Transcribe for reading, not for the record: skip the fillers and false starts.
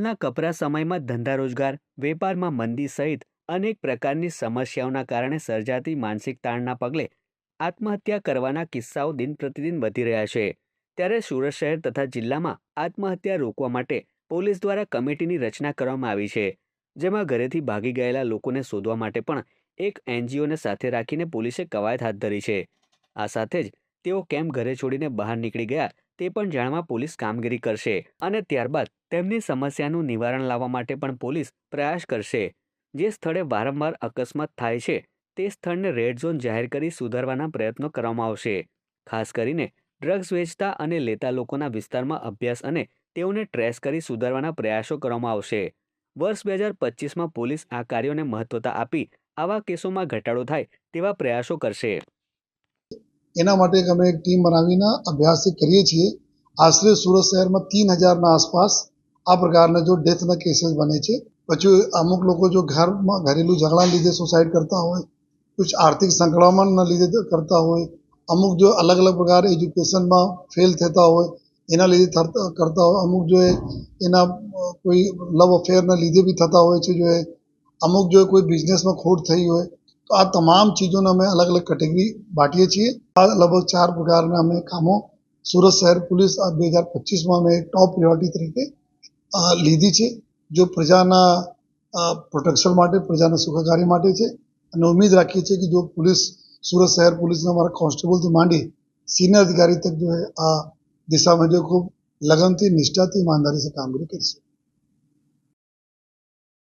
હાલના કપરા સમયમાં ધંધા રોજગાર, વેપારમાં મંદી સહિત અનેક પ્રકારની સમસ્યાઓના કારણે સર્જાતી માનસિક તાણના પગલે આત્મહત્યા કરવાના કિસ્સાઓ દિન પ્રતિદિન વધી રહ્યા છે. ત્યારે સુરત શહેર તથા જિલ્લામાં આત્મહત્યા રોકવા માટે પોલીસ દ્વારા કમિટીની રચના કરવામાં આવી છે, જેમાં ઘરેથી ભાગી ગયેલા લોકોને શોધવા માટે પણ એક એનજીઓને સાથે રાખીને પોલીસે કવાયત હાથ ધરી છે. આ સાથે જ તેઓ કેમ ઘરે છોડીને બહાર નીકળી ગયા તે પણ જાણવા પોલીસ કામગીરી કરશે અને ત્યારબાદ તેમની સમસ્યાનું નિવારણ લાવવા માટે પણ પોલીસ પ્રયાસ કરશે. જે સ્થળે વારંવાર અકસ્માત થાય છે તે સ્થળને રેડ ઝોન જાહેર કરી સુધારવાના પ્રયત્નો કરવામાં આવશે. ખાસ કરીને ડ્રગ્સ વેચતા અને લેતા લોકોના વિસ્તારમાં અભ્યાસ અને તેઓને ટ્રેસ કરી સુધારવાના પ્રયાસો કરવામાં આવશે. વર્ષ 2025માં પોલીસ આ કાર્યોને મહત્વતા આપી આવા કેસોમાં ઘટાડો થાય તેવા પ્રયાસો કરશે. એના માટે અમે એક ટીમ બનાવીને અભ્યાસ કરીએ છીએ. આશરે સુરત શહેરમાં 3000ના આસપાસ આ પ્રકારના જો ડેથના કેસીસ બને છે. પછી અમુક લોકો જો ઘરેલું ઝઘડાના લીધે સુસાઇડ કરતા હોય, કુછ આર્થિક સંકળામણના લીધે કરતા હોય, અમુક જો અલગ અલગ પ્રકાર એજ્યુકેશનમાં ફેલ થતા હોય એના લીધે કરતા હોય, અમુક જો એના કોઈ લવ અફેરના લીધે બી થતા હોય છે, જો અમુક જો કોઈ બિઝનેસમાં ખોટ થઈ હોય, તો આ તમામ ચીજોને અમે અલગ અલગ કેટેગરી બાંટીએ છીએ. આ લગભગ 4 પ્રકારના અમે કામો સુરત શહેર પોલીસ 2025માં અમે ટોપ પ્રિયોરિટી તરીકે લીધી છે, જો પ્રજાના પ્રોટેક્શન માટે, પ્રજાના સુખાકારી માટે છે. અને ઉમ્મીદ રાખીએ છીએ કે જો પોલીસ સુરત શહેર પોલીસના અમારા કોન્સ્ટેબલથી માંડી સિનિयर अधिकारी तक जो है આ દિશામાં જો ખૂબ લગનથી, નિષ્ઠાથી, ईमानदारी से કામગીરી કરશે.